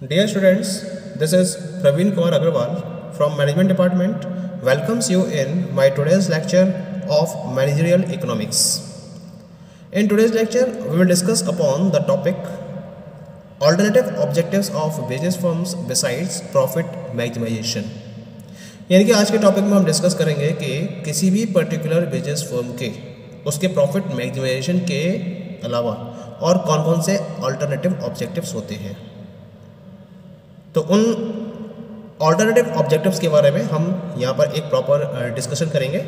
Dear students, this is Praveen Kumar Agarwal from Management Department. Welcomes you in my today's lecture of Managerial Economics. In today's lecture, we will discuss upon the topic alternative objectives of business firms besides profit maximization. यानी कि आज के topic में हम discuss करेंगे कि किसी भी पर्टिकुलर बिजनेस फर्म के उसके प्रॉफिट मैक्सिमाइजेशन के अलावा और कौन कौन से अल्टरनेटिव ऑब्जेक्टिव्स होते हैं। तो उन ऑल्टरनेटिव ऑब्जेक्टिव्स के बारे में हम यहाँ पर एक प्रॉपर डिस्कशन करेंगे।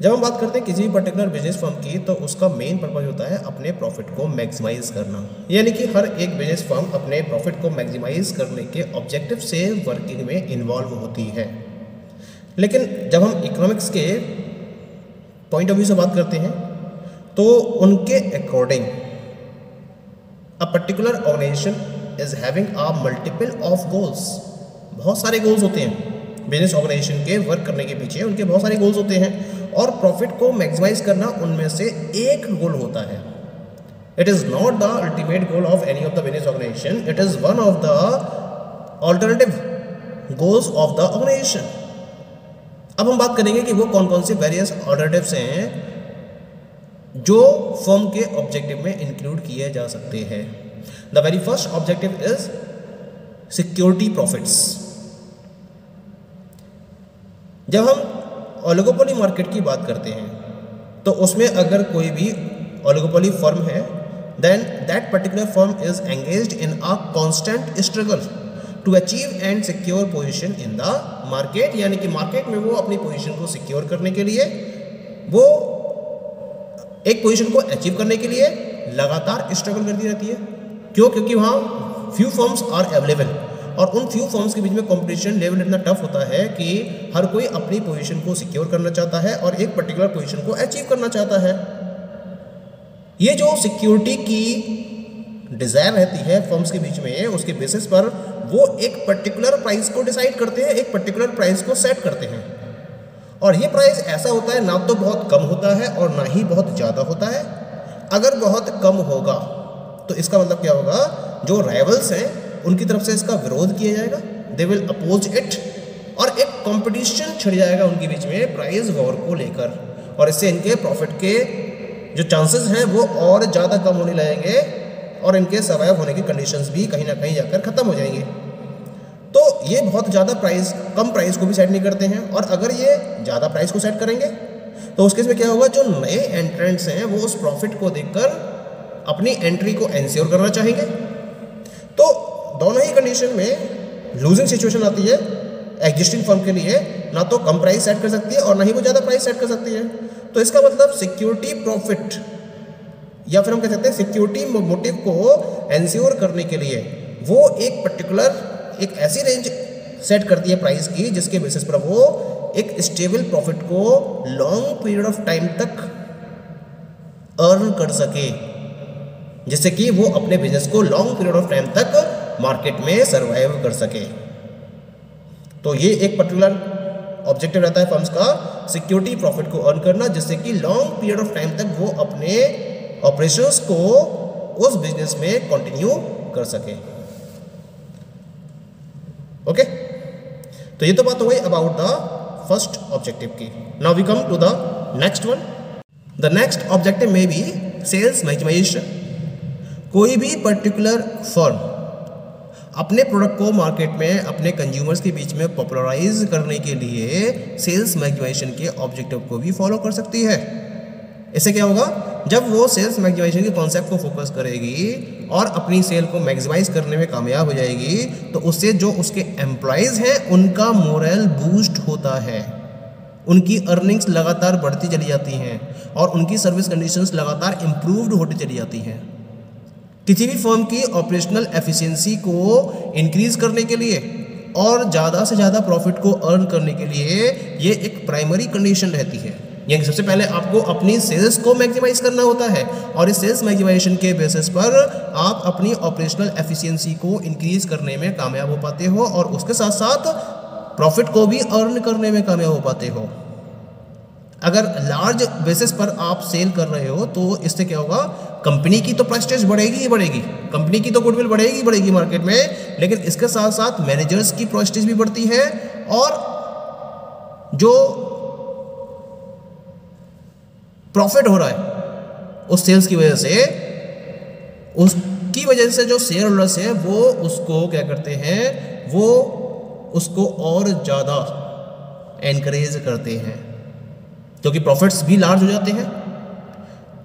जब हम बात करते हैं किसी भी पर्टिकुलर बिजनेस फर्म की, तो उसका मेन पर्पज होता है अपने प्रॉफिट को मैक्सिमाइज करना। यानी कि हर एक बिजनेस फर्म अपने प्रॉफिट को मैक्सिमाइज करने के ऑब्जेक्टिव से वर्किंग में इन्वॉल्व होती है। लेकिन जब हम इकोनॉमिक्स के पॉइंट ऑफ व्यू से बात करते हैं, तो उनके according a particular organization is having a multiple of goals. बहुत सारे गोल्स होते हैं बिजनेस ऑर्गेनाइजेशन के वर्क करने के पीछे, उनके बहुत सारे गोल्स होते हैं और प्रॉफिट को मैक्सिमाइज करना उनमें से एक गोल होता है। It is not the ultimate goal of any of the business organization, it is one of the alternative goals of the organization. अब हम बात करेंगे कि वो कौन कौन से वेरियस ऑल्टरनेटिव्स हैं जो फर्म के ऑब्जेक्टिव में इंक्लूड किए जा सकते हैं। The very first objective is security profits. जब हम ओलिगोपोली मार्केट की बात करते हैं, तो उसमें अगर कोई भी ओलिगोपोली फर्म है, then that particular firm is engaged in a constant struggle to achieve and secure position in the market. यानी कि मार्केट में वो अपनी पोजीशन को सिक्योर करने के लिए, वो एक पोजीशन को अचीव करने के लिए लगातार स्ट्रगल करती रहती है। क्यों? क्योंकि वहाँ फ्यू फर्म्स आर अवेलेबल और उन फ्यू फर्म्स के बीच में कंपटीशन लेवल इतना टफ होता है कि हर कोई अपनी पोजीशन को सिक्योर करना चाहता है और एक पर्टिकुलर पोजीशन को अचीव करना चाहता है। ये जो सिक्योरिटी की डिजायर रहती है फर्म्स के बीच में, उसके बेसिस पर वो एक पर्टिकुलर प्राइस को डिसाइड करते हैं, एक पर्टिकुलर प्राइस को सेट करते हैं। और ये प्राइस ऐसा होता है, ना तो बहुत कम होता है और ना ही बहुत ज़्यादा होता है। अगर बहुत कम होगा तो इसका मतलब क्या होगा, जो राइवल्स हैं उनकी तरफ से इसका विरोध किया जाएगा, दे विल अपोज इट, और एक कंपटीशन छिड़ जाएगा उनके बीच में प्राइस वॉर को लेकर, और इससे इनके प्रॉफिट के जो चांसेस हैं वो और ज़्यादा कम होने लगेंगे और इनके सर्वाइव होने की कंडीशंस भी कहीं ना कहीं जाकर ख़त्म हो जाएंगे। तो ये बहुत ज़्यादा कम प्राइस को भी सेट नहीं करते हैं, और अगर ये ज़्यादा प्राइस को सेट करेंगे तो उस केस में क्या होगा, जो नए एंट्रेंट्स हैं वो उस प्रॉफिट को देखकर अपनी एंट्री को एंश्योर करना चाहेंगे। तो दोनों ही कंडीशन में लूजिंग सिचुएशन आती है एग्जिस्टिंग फर्म के लिए, ना तो कम प्राइस सेट कर सकती है और ना ही वो ज़्यादा प्राइस सेट कर सकती है। तो इसका मतलब सिक्योरिटी प्रॉफिट, या फिर हम कह सकते हैं सिक्योरिटी मोटिव को एंश्योर करने के लिए वो एक पर्टिकुलर एक ऐसी रेंज सेट करती है प्राइस की, जिसके बेसिस पर वो एक स्टेबल प्रॉफिट को लॉन्ग पीरियड ऑफ टाइम तक अर्न कर सके, जिससे कि वो अपने बिजनेस को लॉन्ग पीरियड ऑफ टाइम तक मार्केट में सर्वाइव कर सके। तो ये एक पर्टिकुलर ऑब्जेक्टिव रहता है फर्म्स का, सिक्योरिटी प्रॉफिट को अर्न करना, जिससे कि लॉन्ग पीरियड ऑफ टाइम तक वो अपने ऑपरेशंस को उस बिजनेस में कंटिन्यू कर सके। ओके, तो ये तो बात हो गई अबाउट द फर्स्ट ऑब्जेक्टिव की। Now we come to the next one. The next objective में बी सेल्स मैक्सिमाइजेशन। कोई भी पर्टिकुलर फर्म अपने प्रोडक्ट को मार्केट में अपने कंज्यूमर्स के बीच में पॉपुलराइज करने के लिए सेल्स मैक्सिमाइजेशन के ऑब्जेक्टिव को भी फॉलो कर सकती है। इससे क्या होगा, जब वो सेल्स मैक्सिमाइजेशन के कॉन्सेप्ट को फोकस करेगी और अपनी सेल को मैक्सिमाइज करने में कामयाब हो जाएगी, तो उससे जो उसके एम्प्लॉयज़ हैं उनका मोरल बूस्ट होता है, उनकी अर्निंग्स लगातार बढ़ती चली जाती हैं और उनकी सर्विस कंडीशंस लगातार इम्प्रूव्ड होती चली जाती हैं। किसी भी फर्म की ऑपरेशनल एफिशिएंसी को इंक्रीज करने के लिए और ज़्यादा से ज़्यादा प्रॉफिट को अर्न करने के लिए ये एक प्राइमरी कंडीशन रहती है। यानी सबसे पहले आपको अपनी सेल्स को मैक्सिमाइज करना होता है और इस सेल्स मैक्सिमाइजेशन के बेसिस पर आप अपनी ऑपरेशनल एफिशिएंसी को इंक्रीज करने में कामयाब हो पाते हो और उसके साथ साथ प्रॉफिट को भी अर्न करने में कामयाब हो पाते हो। अगर लार्ज बेसिस पर आप सेल कर रहे हो तो इससे क्या होगा, कंपनी की तो प्रेस्टीज बढ़ेगी ही बढ़ेगी, कंपनी की तो गुडविल बढ़ेगी बढ़ेगी मार्केट में, लेकिन इसके साथ साथ मैनेजर्स की प्रेस्टीज भी बढ़ती है और जो प्रॉफिट हो रहा है उस सेल्स की वजह से, उसकी वजह से जो शेयर होल्डर्स हैं वो उसको क्या करते हैं, वो उसको और ज़्यादा एनकरेज करते हैं क्योंकि प्रॉफिट्स भी लार्ज हो जाते हैं।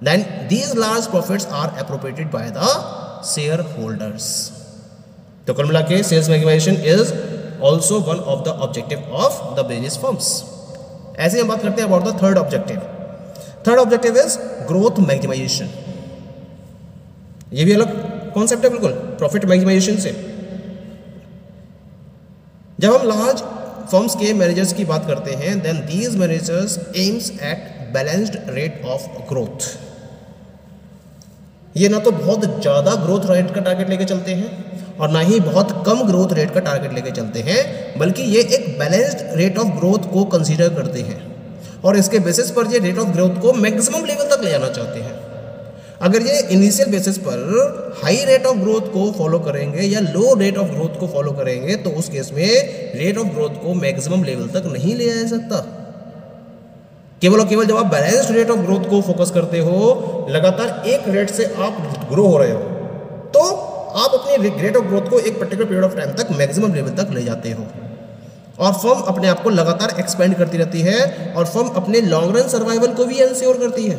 Then these large profits are appropriated by the shareholders. तो कुल मिला के sales maximization is also one of the objective of the business firms. ऐसे हम बात करते हैं about the third objective. Third objective is growth maximization. ये भी अलग कॉन्सेप्ट है बिल्कुल प्रॉफिट मैक्सिमाइजेशन से। जब हम लार्ज फर्म्स के मैनेजर्स की बात करते हैं, then these managers aims at balanced rate of growth. ये ना तो बहुत ज़्यादा ग्रोथ रेट का टारगेट लेके चलते हैं और ना ही बहुत कम ग्रोथ रेट का टारगेट लेके चलते हैं, बल्कि ये एक बैलेंस्ड रेट ऑफ ग्रोथ को कंसीडर करते हैं और इसके बेसिस पर ये रेट ऑफ ग्रोथ को मैक्सिमम लेवल तक ले जाना चाहते हैं। अगर ये इनिशियल बेसिस पर हाई रेट ऑफ ग्रोथ को फॉलो करेंगे या लो रेट ऑफ ग्रोथ को फॉलो करेंगे तो उस केस में रेट ऑफ ग्रोथ को मैक्सिमम लेवल तक नहीं ले जा सकता। केवल और केवल जब आप बैलेंस्ड रेट ऑफ ग्रोथ को फोकस करते हो, लगातार एक रेट से आप ग्रो हो रहे हो, तो आप अपनी रेट ऑफ ग्रोथ को एक पर्टिकुलर पीरियड ऑफ टाइम तक मैक्सिमम लेवल तक ले जाते हो और फर्म अपने आप को लगातार एक्सपेंड करती रहती है और फर्म अपने लॉन्ग रन सर्वाइवल को भी इंश्योर करती है।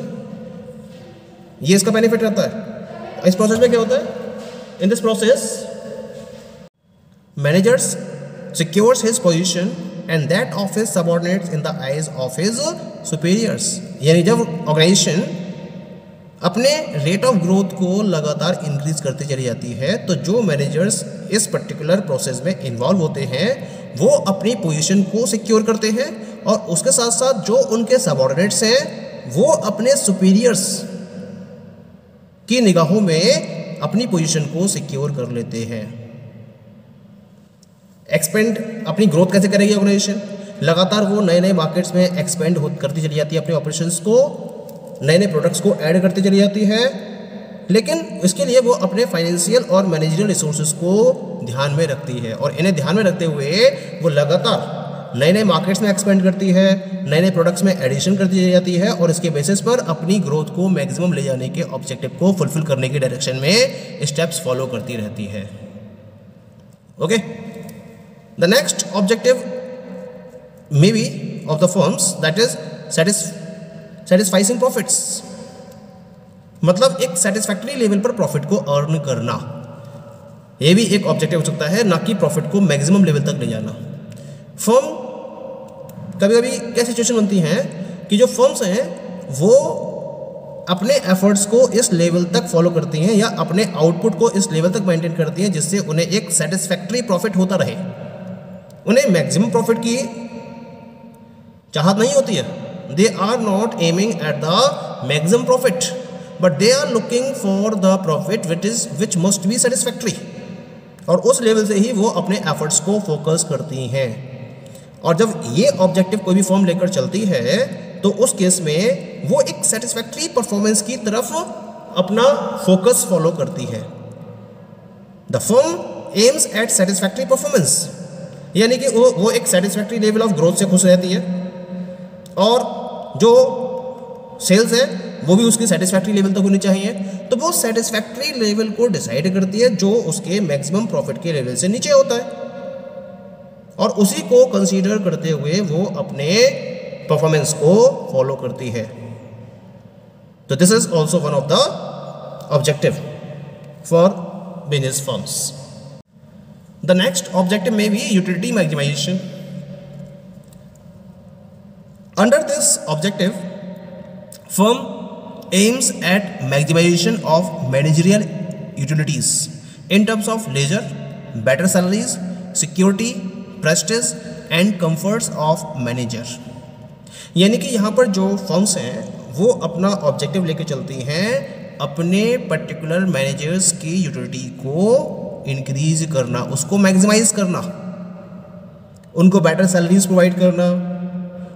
ये इसका बेनिफिट रहता है। इस प्रोसेस में क्या होता है, in this process managers secures his position and that of his subordinates in the eyes of his superiors. यानी जब ऑर्गेनाइजेशन अपने रेट ऑफ ग्रोथ को लगातार इंक्रीज करती चली जाती है तो जो मैनेजर्स इस पर्टिकुलर प्रोसेस में इन्वॉल्व होते हैं वो अपनी पोजीशन को सिक्योर करते हैं और उसके साथ साथ जो उनके सबऑर्डिनेट्स हैं वो अपने सुपीरियर्स की निगाहों में अपनी पोजीशन को सिक्योर कर लेते हैं। एक्सपेंड अपनी ग्रोथ कैसे करेगी ऑर्गेनाइजेशन, लगातार वो नए नए मार्केट्स में एक्सपेंड करती चली जाती है, अपने ऑपरेशंस को नए नए प्रोडक्ट्स को ऐड करती चली जाती है, लेकिन इसके लिए वो अपने फाइनेंशियल और मैनेजरियल रिसोर्सेज को ध्यान में रखती है और इन्हें ध्यान में रखते हुए वो लगातार नए नए मार्केट्स में एक्सपेंड करती है, नए नए प्रोडक्ट्स में एडिशन करती चली जाती है और इसके बेसिस पर अपनी ग्रोथ को मैक्सिमम ले जाने के ऑब्जेक्टिव को फुलफिल करने की डायरेक्शन में स्टेप्स फॉलो करती रहती है। Okay, the next objective may be of the firms that is satisfying profits, मतलब एक सेटिस्फैक्टरी लेवल पर प्रॉफिट को अर्न करना। यह भी एक ऑब्जेक्टिव हो सकता है, ना कि प्रॉफिट को मैक्सिमम लेवल तक ले जाना। फर्म कभी कभी क्या सिचुएशन बनती है कि जो फर्म्स हैं वो अपने एफर्ट्स को इस लेवल तक फॉलो करती हैं या अपने आउटपुट को इस लेवल तक मेंटेन करती हैं जिससे उन्हें एक सेटिस्फैक्टरी प्रॉफिट होता रहे। उन्हें मैक्सिमम प्रॉफिट की चाहत नहीं होती है। They are not aiming at the maximum profit but they are looking for the profit which must be satisfactory, और उस लेवल से ही वो अपने एफर्ट्स को फोकस करती हैं। और जब ये ऑब्जेक्टिव कोई भी फर्म लेकर चलती है तो उस केस में वो एक सेटिस्फैक्टरी परफॉर्मेंस की तरफ अपना फोकस फॉलो करती है। The firm aims at satisfactory performance, यानी कि वो एक सेटिस्फैक्टरी लेवल ऑफ ग्रोथ से खुश रहती है और जो सेल्स है वो भी उसकी सेटिस्फैक्टरी लेवल तक होनी चाहिए। तो वो सेटिस्फैक्टरी लेवल को डिसाइड करती है जो उसके मैक्सिमम प्रॉफिट के लेवल से नीचे होता है और उसी को कंसीडर करते हुए वो अपने परफॉर्मेंस को फॉलो करती है। तो this is also one of the objective for business firms. The next objective में भी utility maximization. Under this objective firm aims at maximization of managerial utilities in terms of leisure, better salaries, security, prestige and comforts of manager। यानी कि यहाँ पर जो firms हैं वो अपना ऑब्जेक्टिव लेके चलती हैं अपने पर्टिकुलर मैनेजर्स की यूटिलिटी को इंक्रीज करना, उसको मैक्सिमाइज करना, उनको बेटर सैलरीज प्रोवाइड करना,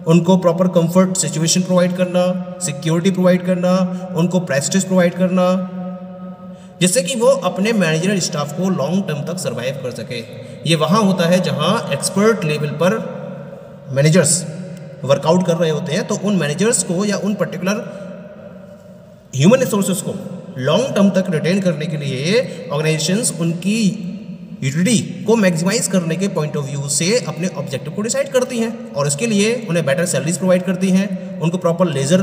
उनको प्रॉपर कंफर्ट सिचुएशन प्रोवाइड करना, सिक्योरिटी प्रोवाइड करना, उनको प्रेस्टीज प्रोवाइड करना, जिससे कि वो अपने मैनेजरल स्टाफ को लॉन्ग टर्म तक सर्वाइव कर सके। ये वहाँ होता है जहाँ एक्सपर्ट लेवल पर मैनेजर्स वर्कआउट कर रहे होते हैं, तो उन मैनेजर्स को या उन पर्टिकुलर ह्यूमन रिसोर्सेज को लॉन्ग टर्म तक रिटेन करने के लिए ऑर्गेनाइजेशंस उनकी यूटिलिटी को मैक्सिमाइज करने के पॉइंट ऑफ व्यू से अपने ऑब्जेक्टिव को डिसाइड करती हैं, और इसके लिए उन्हें बेटर सैलरीज प्रोवाइड करती हैं, उनको प्रॉपर लेजर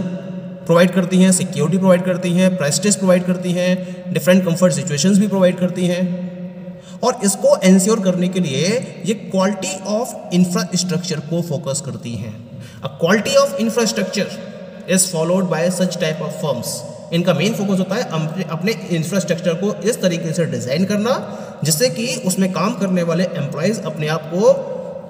प्रोवाइड करती हैं, सिक्योरिटी प्रोवाइड करती हैं, प्रेस्टिज प्रोवाइड करती हैं, डिफरेंट कंफर्ट सिचुएशंस भी प्रोवाइड करती हैं। और इसको एंश्योर करने के लिए ये क्वालिटी ऑफ इंफ्रास्ट्रक्चर को फोकस करती हैं। A quality of infrastructure is followed by such type of firms. इनका मेन फोकस होता है अपने इंफ्रास्ट्रक्चर को इस तरीके से डिज़ाइन करना जिससे कि उसमें काम करने वाले एम्प्लॉयज़ अपने आप को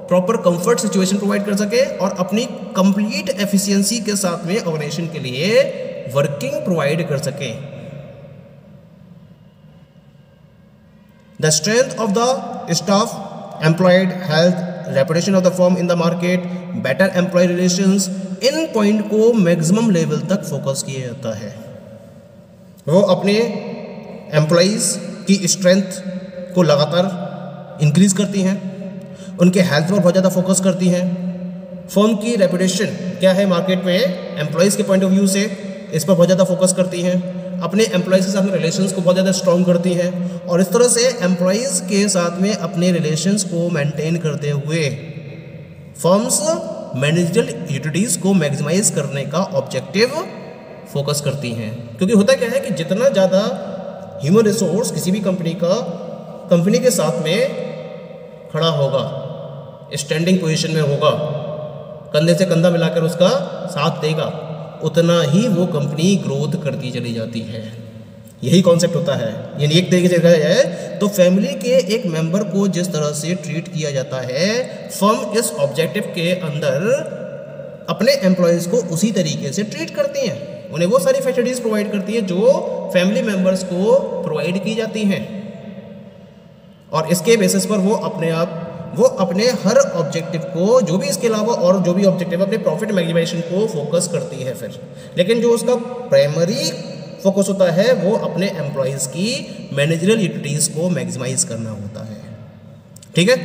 प्रॉपर कंफर्ट सिचुएशन प्रोवाइड कर सके और अपनी कंप्लीट एफिशिएंसी के साथ में ऑर्गेनाइजेशन के लिए वर्किंग प्रोवाइड कर सके। The strength of the staff, employed health, reputation of the firm in the market, better employ relations, in point को मैक्सिमम लेवल तक फोकस किया जाता है। वो अपने एम्प्लॉयज़ की स्ट्रेंथ को लगातार इंक्रीज करती हैं, उनके हेल्थ पर बहुत ज़्यादा फोकस करती हैं, फर्म की रेपुटेशन क्या है मार्केट में एम्प्लॉयज़ के पॉइंट ऑफ व्यू से, इस पर बहुत ज़्यादा फोकस करती हैं, अपने एम्प्लॉयज़ के साथ में रिलेशंस को बहुत ज़्यादा स्ट्रॉन्ग करती हैं, और इस तरह से एम्प्लॉयज़ के साथ में अपने रिलेशंस को मेंटेन करते हुए फर्म्स मैनेजरल यूटिलिटीज़ को मैक्सिमाइज करने का ऑब्जेक्टिव फोकस करती हैं। क्योंकि होता क्या है कि जितना ज़्यादा ह्यूमन रिसोर्स किसी भी कंपनी के साथ में खड़ा होगा, स्टैंडिंग पोजीशन में होगा, कंधे से कंधा मिलाकर उसका साथ देगा, उतना ही वो कंपनी ग्रोथ करती चली जाती है। यही कॉन्सेप्ट होता है। यानी एक तरीके से देखा जाए तो फैमिली के एक मेंबर को जिस तरह से ट्रीट किया जाता है, फर्म इस ऑब्जेक्टिव के अंदर अपने एम्प्लॉयज़ को उसी तरीके से ट्रीट करती हैं। उन्हें वो सारी फैसिलिटीज़ प्रोवाइड करती है जो फैमिली मेंबर्स को प्रोवाइड की जाती हैं, और इसके बेसिस पर वो अपने हर ऑब्जेक्टिव को, जो भी इसके अलावा और जो भी ऑब्जेक्टिव अपने प्रॉफिट मैक्सिमाइजेशन को फोकस करती है फिर। लेकिन जो उसका प्राइमरी फोकस होता है वो अपने एम्प्लॉयज़ की मैनेजरल यूटिलिटीज़ को मैक्सिमाइज करना होता है। ठीक है।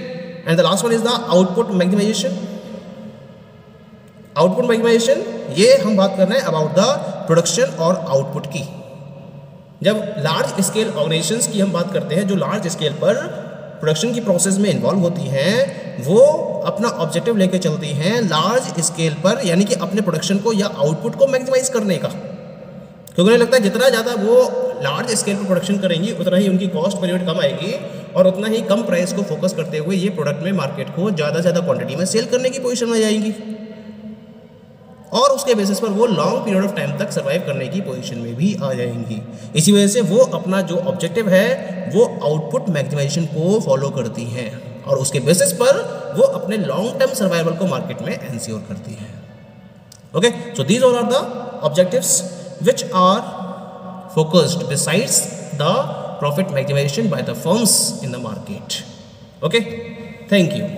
And the last one is the output maximization. Output maximization, ये हम बात कर रहे हैं अबाउट द प्रोडक्शन और आउटपुट की। जब लार्ज स्केल ऑर्गेनाइजेशंस की हम बात करते हैं, जो लार्ज स्केल पर प्रोडक्शन की प्रोसेस में इन्वॉल्व होती हैं, वो अपना ऑब्जेक्टिव लेके चलती हैं लार्ज स्केल पर, यानी कि अपने प्रोडक्शन को या आउटपुट को मैक्सिमाइज करने का। क्योंकि उन्हें लगता है जितना ज़्यादा वो लार्ज स्केल पर प्रोडक्शन करेंगी उतना ही उनकी कॉस्ट पर यूनिट कम आएगी, और उतना ही कम प्राइस को फोकस करते हुए ये प्रोडक्ट में मार्केट को ज़्यादा से ज़्यादा क्वांटिटी में सेल करने की पोजीशन में जाएंगी, और उसके बेसिस पर वो लॉन्ग पीरियड ऑफ टाइम तक सर्वाइव करने की पोजीशन में भी आ जाएंगी। इसी वजह से वो अपना जो ऑब्जेक्टिव है वो आउटपुट मैक्सिमाइजेशन को फॉलो करती हैं, और उसके बेसिस पर वो अपने लॉन्ग टर्म सर्वाइवल को मार्केट में एंश्योर करती हैं। Okay, so these all are the objectives which are focused besides the profit maximization by the firms in the market. Okay, thank you.